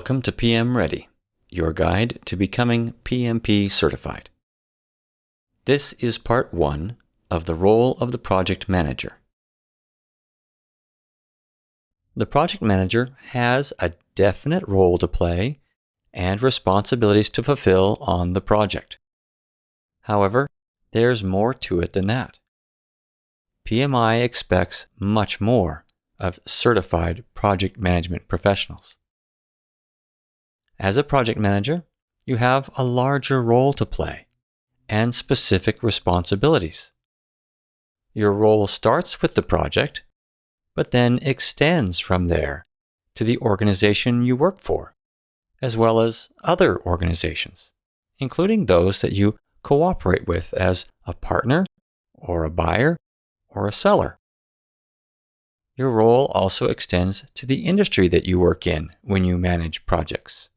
Welcome to PM Ready, your guide to becoming PMP certified. This is part 1 of the role of the project manager. The project manager has a definite role to play and responsibilities to fulfill on the project. However, there's more to it than that. PMI expects much more of certified project management professionals. As a project manager, you have a larger role to play and specific responsibilities. Your role starts with the project, but then extends from there to the organization you work for, as well as other organizations, including those that you cooperate with as a partner or a buyer or a seller. Your role also extends to the industry that you work in when you manage projects.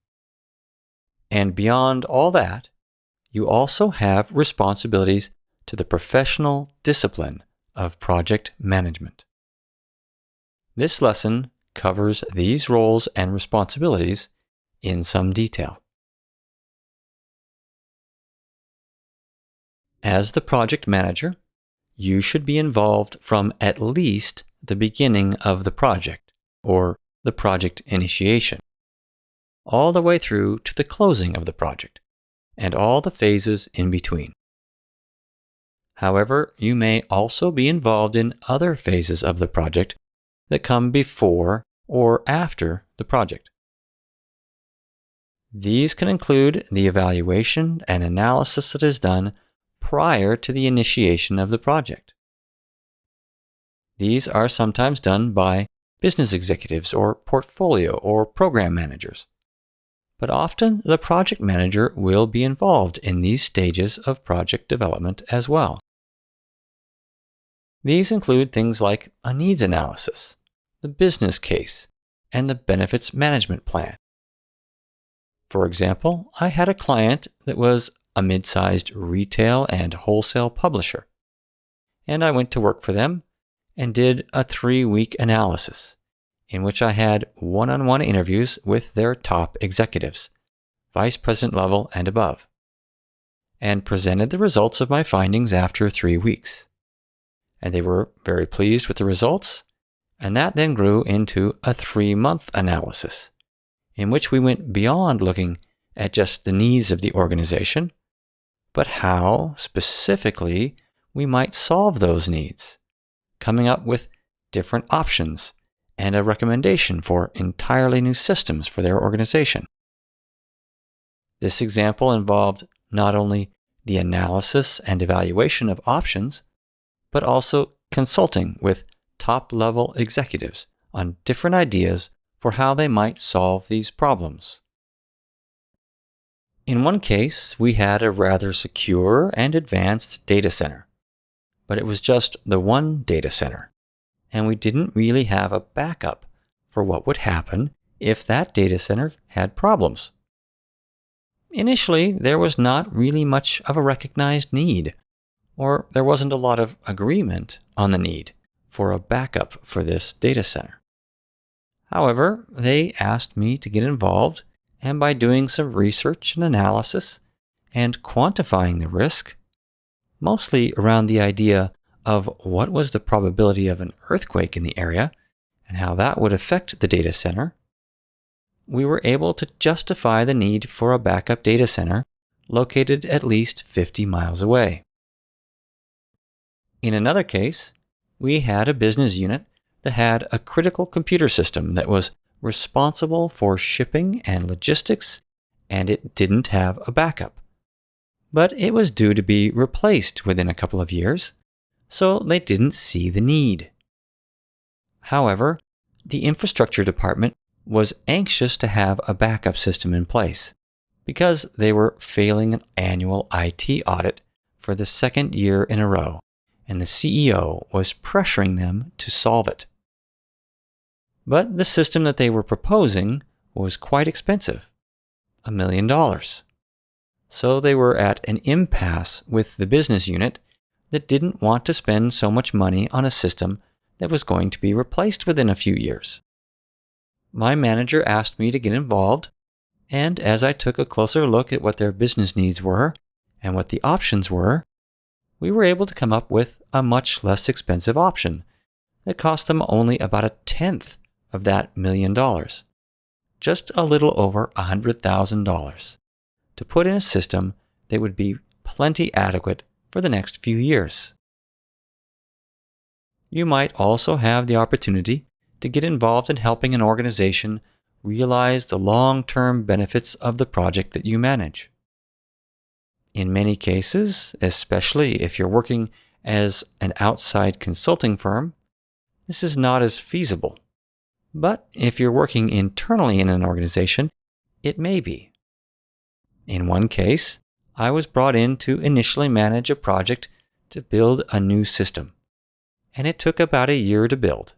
And beyond all that, you also have responsibilities to the professional discipline of project management. This lesson covers these roles and responsibilities in some detail. As the project manager, you should be involved from at least the beginning of the project, or the project initiation, all the way through to the closing of the project, and all the phases in between. However, you may also be involved in other phases of the project that come before or after the project. These can include the evaluation and analysis that is done prior to the initiation of the project. These are sometimes done by business executives or portfolio or program managers. But often the project manager will be involved in these stages of project development as well. These include things like a needs analysis, the business case, and the benefits management plan. For example, I had a client that was a mid-sized retail and wholesale publisher, and I went to work for them and did a 3-week analysis in which I had one-on-one interviews with their top executives, vice president level and above, and presented the results of my findings after 3 weeks. And they were very pleased with the results, and that then grew into a 3-month analysis, in which we went beyond looking at just the needs of the organization, but how specifically we might solve those needs, coming up with different options and a recommendation for entirely new systems for their organization. This example involved not only the analysis and evaluation of options, but also consulting with top-level executives on different ideas for how they might solve these problems. In one case, we had a rather secure and advanced data center, but it was just the one data center, and we didn't really have a backup for what would happen if that data center had problems. Initially, there was not really much of a recognized need, or there wasn't a lot of agreement on the need for a backup for this data center. However, they asked me to get involved, and by doing some research and analysis and quantifying the risk, mostly around the idea of what was the probability of an earthquake in the area and how that would affect the data center, we were able to justify the need for a backup data center located at least 50 miles away. In another case, we had a business unit that had a critical computer system that was responsible for shipping and logistics, and it didn't have a backup. But it was due to be replaced within a couple of years, so they didn't see the need. However, the infrastructure department was anxious to have a backup system in place because they were failing an annual IT audit for the 2nd year in a row, and the CEO was pressuring them to solve it. But the system that they were proposing was quite expensive, $1 million. So they were at an impasse with the business unit that didn't want to spend so much money on a system that was going to be replaced within a few years. My manager asked me to get involved And as I took a closer look at what their business needs were and what the options were, we were able to come up with a much less expensive option that cost them only about a tenth of that $1 million, just a little over $100,000, to put in a system that would be plenty adequate for the next few years. You might also have the opportunity to get involved in helping an organization realize the long-term benefits of the project that you manage. In many cases, especially if you're working as an outside consulting firm, this is not as feasible. But if you're working internally in an organization, it may be. In one case, I was brought in to initially manage a project to build a new system, and it took about a year to build.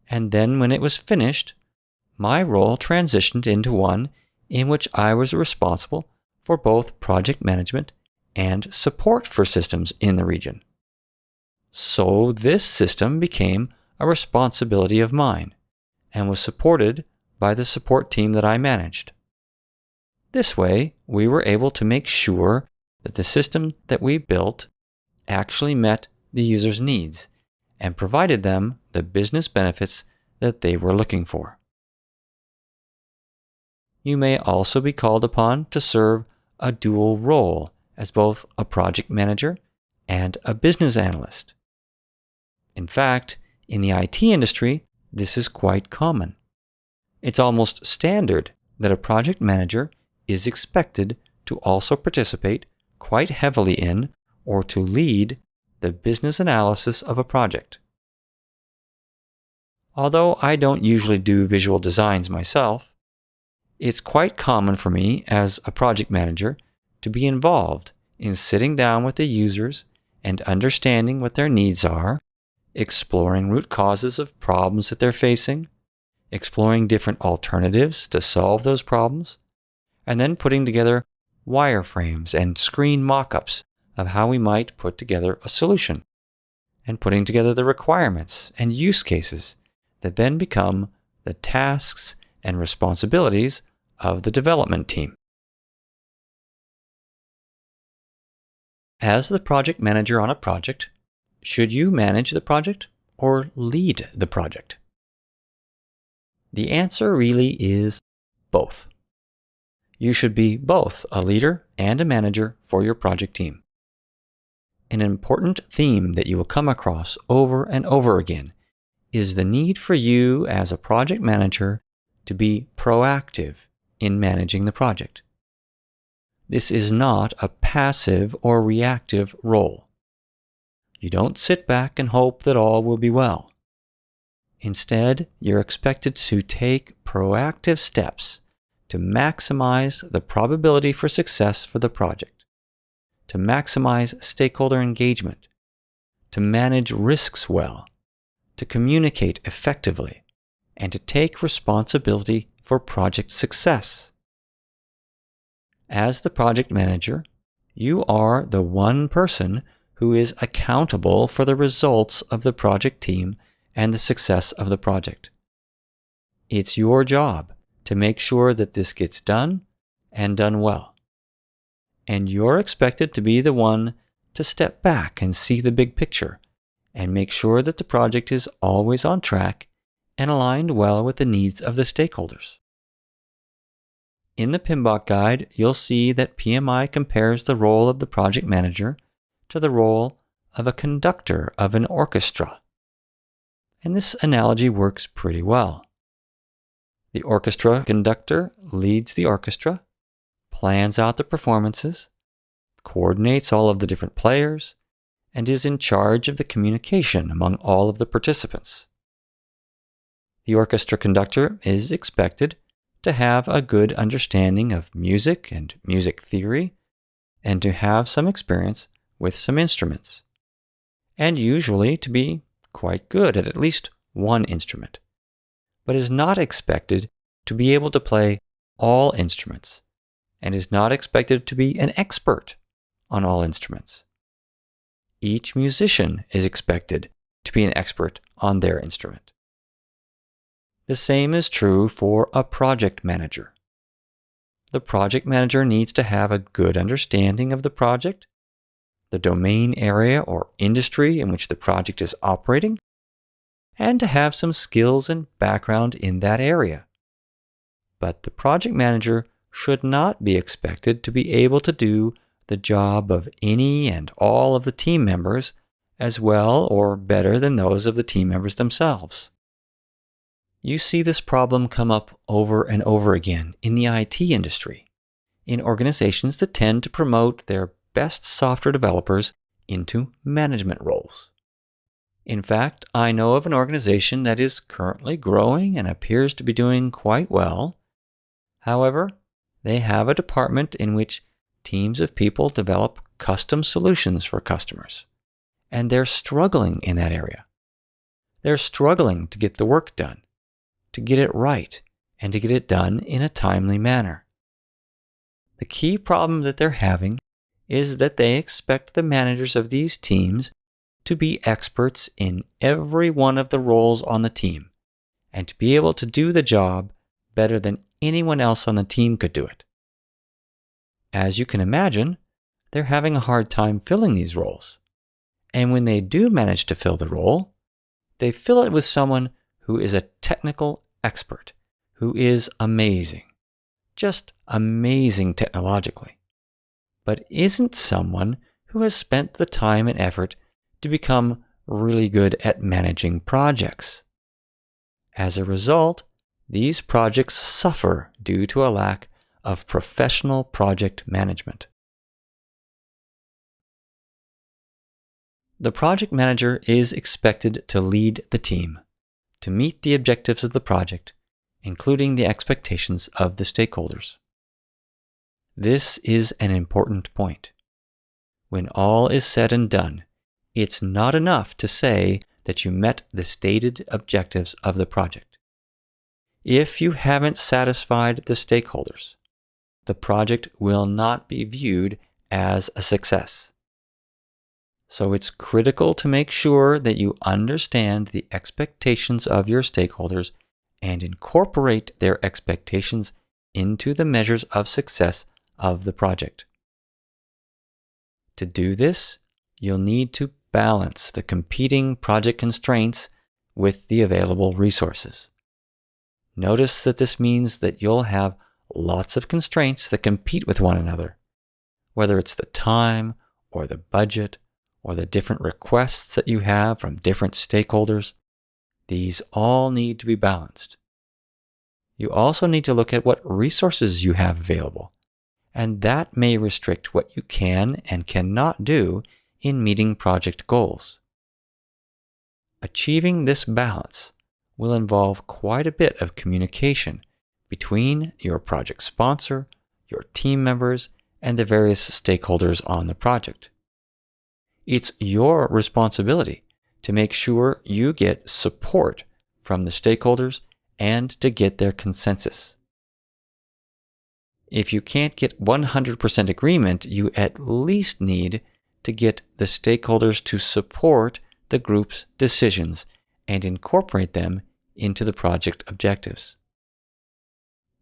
And then when it was finished, my role transitioned into one in which I was responsible for both project management and support for systems in the region. So this system became a responsibility of mine and was supported by the support team that I managed. This way, we were able to make sure that the system that we built actually met the user's needs and provided them the business benefits that they were looking for. You may also be called upon to serve a dual role as both a project manager and a business analyst. In fact, in the IT industry, this is quite common. It's almost standard that a project manager is expected to also participate quite heavily in or to lead the business analysis of a project. Although I don't usually do visual designs myself, it's quite common for me as a project manager to be involved in sitting down with the users and understanding what their needs are, exploring root causes of problems that they're facing, exploring different alternatives to solve those problems, and then putting together wireframes and screen mock-ups of how we might put together a solution, and putting together the requirements and use cases that then become the tasks and responsibilities of the development team. As the project manager on a project, should you manage the project or lead the project? The answer really is both. You should be both a leader and a manager for your project team. An important theme that you will come across over and over again is the need for you as a project manager to be proactive in managing the project. This is not a passive or reactive role. You don't sit back and hope that all will be well. Instead, you're expected to take proactive steps to maximize the probability for success for the project, to maximize stakeholder engagement, to manage risks well, to communicate effectively, and to take responsibility for project success. As the project manager, you are the one person who is accountable for the results of the project team and the success of the project. It's your job to make sure that this gets done and done well. And you're expected to be the one to step back and see the big picture and make sure that the project is always on track and aligned well with the needs of the stakeholders. In the PMBOK guide, you'll see that PMI compares the role of the project manager to the role of a conductor of an orchestra. And this analogy works pretty well. The orchestra conductor leads the orchestra, plans out the performances, coordinates all of the different players, and is in charge of the communication among all of the participants. The orchestra conductor is expected to have a good understanding of music and music theory, and to have some experience with some instruments, and usually to be quite good at least one instrument, but is not expected to be able to play all instruments, and is not expected to be an expert on all instruments. Each musician is expected to be an expert on their instrument. The same is true for a project manager. the project manager needs to have a good understanding of the project, the domain area or industry in which the project is operating, and to have some skills and background in that area. But the project manager should not be expected to be able to do the job of any and all of the team members as well or better than those of the team members themselves. You see this problem come up over and over again in the IT industry, in organizations that tend to promote their best software developers into management roles. In fact, I know of an organization that is currently growing and appears to be doing quite well. However, they have a department in which teams of people develop custom solutions for customers, and they're struggling in that area. They're struggling to get the work done, to get it right, and to get it done in a timely manner. The key problem that they're having is that they expect the managers of these teams to be experts in every one of the roles on the team and to be able to do the job better than anyone else on the team could do it. As you can imagine, they're having a hard time filling these roles. And when they do manage to fill the role, they fill it with someone who is a technical expert, who is amazing, just amazing technologically, but isn't someone who has spent the time and effort to become really good at managing projects. As a result, these projects suffer due to a lack of professional project management. The project manager is expected to lead the team, to meet the objectives of the project, including the expectations of the stakeholders. This is an important point. When all is said and done, it's not enough to say that you met the stated objectives of the project. If you haven't satisfied the stakeholders, the project will not be viewed as a success. So it's critical to make sure that you understand the expectations of your stakeholders and incorporate their expectations into the measures of success of the project. To do this, you'll need to balance the competing project constraints with the available resources. Notice that this means that you'll have lots of constraints that compete with one another, whether it's the time or the budget or the different requests that you have from different stakeholders. These all need to be balanced. You also need to look at what resources you have available, and that may restrict what you can and cannot do in meeting project goals. Achieving this balance will involve quite a bit of communication between your project sponsor, your team members, and the various stakeholders on the project. It's your responsibility to make sure you get support from the stakeholders and to get their consensus. If you can't get 100% agreement, you at least need to get the stakeholders to support the group's decisions and incorporate them into the project objectives.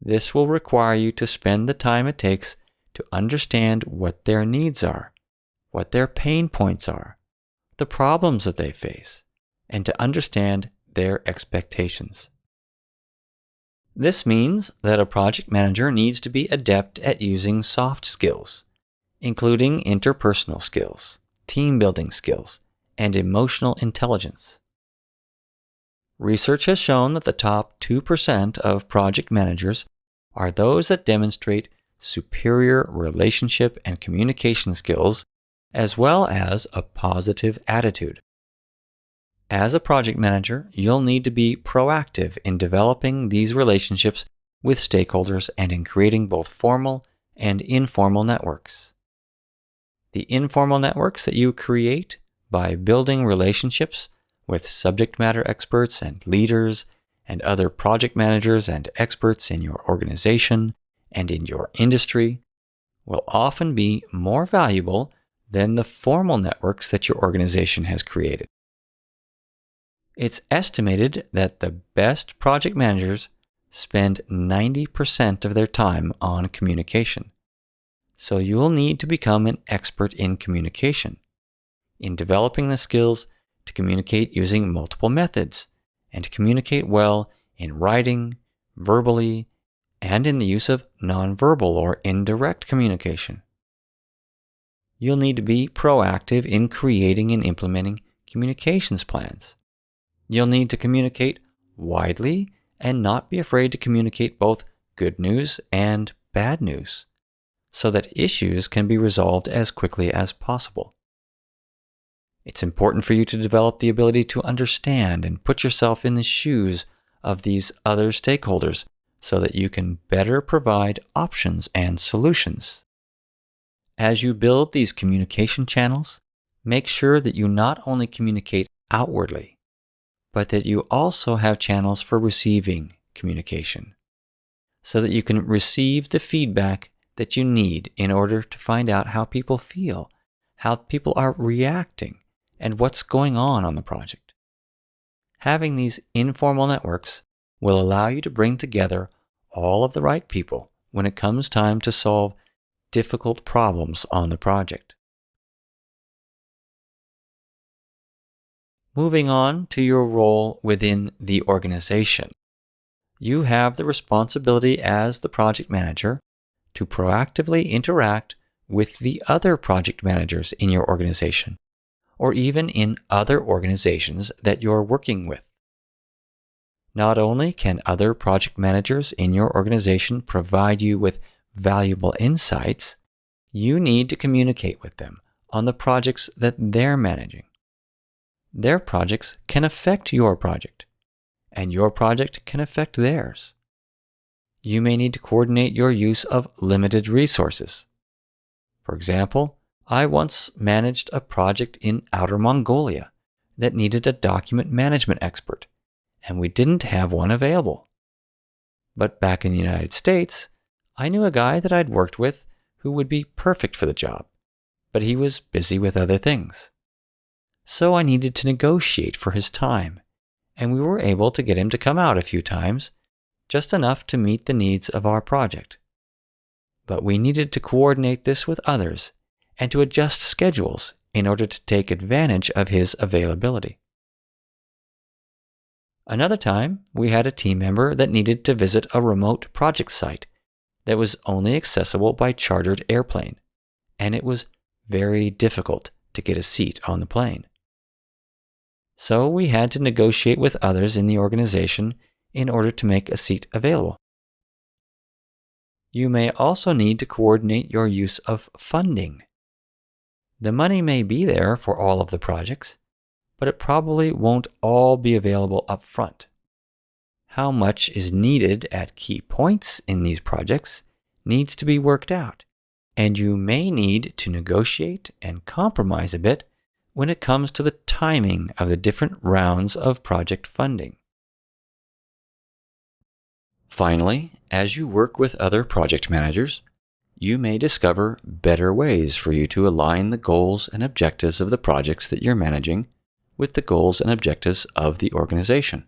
This will require you to spend the time it takes to understand what their needs are, what their pain points are, the problems that they face, and to understand their expectations. This means that a project manager needs to be adept at using soft skills, including interpersonal skills, team building skills, and emotional intelligence. Research has shown that the top 2% of project managers are those that demonstrate superior relationship and communication skills, as well as a positive attitude. As a project manager, you'll need to be proactive in developing these relationships with stakeholders and in creating both formal and informal networks. The informal networks that you create by building relationships with subject matter experts and leaders and other project managers and experts in your organization and in your industry will often be more valuable than the formal networks that your organization has created. It's estimated that the best project managers spend 90% of their time on communication. So you will need to become an expert in communication, in developing the skills to communicate using multiple methods, and to communicate well in writing, verbally, and in the use of nonverbal or indirect communication. You'll need to be proactive in creating and implementing communications plans. You'll need to communicate widely and not be afraid to communicate both good news and bad news, so that issues can be resolved as quickly as possible. It's important for you to develop the ability to understand and put yourself in the shoes of these other stakeholders so that you can better provide options and solutions. As you build these communication channels, make sure that you not only communicate outwardly, but that you also have channels for receiving communication, so that you can receive the feedback that you need in order to find out how people feel, how people are reacting, and what's going on the project. Having these informal networks will allow you to bring together all of the right people when it comes time to solve difficult problems on the project. Moving on to your role within the organization. You have the responsibility as the project manager to proactively interact with the other project managers in your organization, or even in other organizations that you're working with. Not only can other project managers in your organization provide you with valuable insights, you need to communicate with them on the projects that they're managing. Their projects can affect your project, and your project can affect theirs. You may need to coordinate your use of limited resources. For example, I once managed a project in Outer Mongolia that needed a document management expert, and we didn't have one available. But back in the United States, I knew a guy that I'd worked with who would be perfect for the job, but he was busy with other things. So I needed to negotiate for his time, and we were able to get him to come out a few times, just enough to meet the needs of our project. But we needed to coordinate this with others and to adjust schedules in order to take advantage of his availability. Another time, we had a team member that needed to visit a remote project site that was only accessible by chartered airplane, and it was very difficult to get a seat on the plane. So we had to negotiate with others in the organization in order to make a seat available. You may also need to coordinate your use of funding. The money may be there for all of the projects, but it probably won't all be available up front. How much is needed at key points in these projects needs to be worked out, and you may need to negotiate and compromise a bit when it comes to the timing of the different rounds of project funding. Finally, as you work with other project managers, you may discover better ways for you to align the goals and objectives of the projects that you're managing with the goals and objectives of the organization.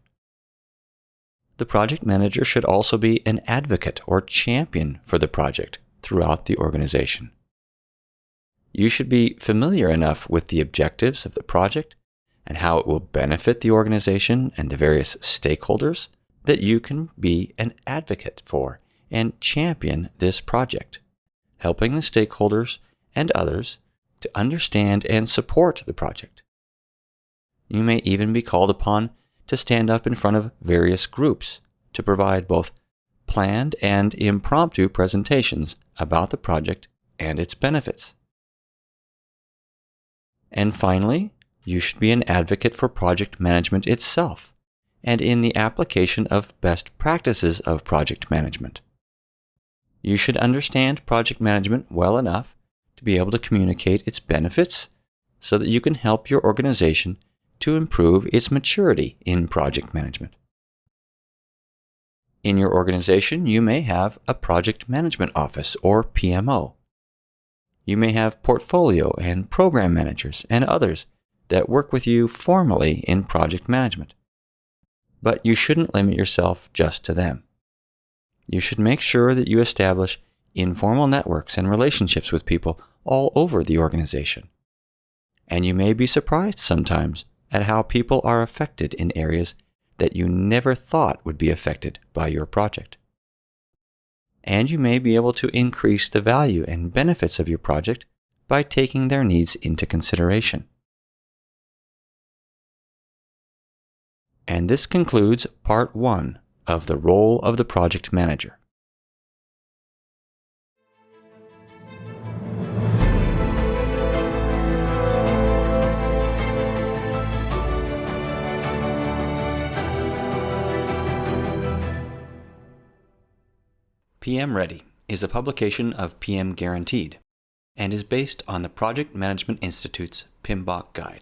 The project manager should also be an advocate or champion for the project throughout the organization. You should be familiar enough with the objectives of the project and how it will benefit the organization and the various stakeholders that you can be an advocate for and champion this project, helping the stakeholders and others to understand and support the project. You may even be called upon to stand up in front of various groups to provide both planned and impromptu presentations about the project and its benefits. And finally, you should be an advocate for project management itself and in the application of best practices of project management. You should understand project management well enough to be able to communicate its benefits so that you can help your organization to improve its maturity in project management. In your organization, you may have a project management office or PMO. You may have portfolio and program managers and others that work with you formally in project management. But you shouldn't limit yourself just to them. You should make sure that you establish informal networks and relationships with people all over the organization. And you may be surprised sometimes at how people are affected in areas that you never thought would be affected by your project. And you may be able to increase the value and benefits of your project by taking their needs into consideration. And this concludes part 1 of the role of the project manager. PM Ready is a publication of PM Guaranteed and is based on the Project Management Institute's PMBOK guide.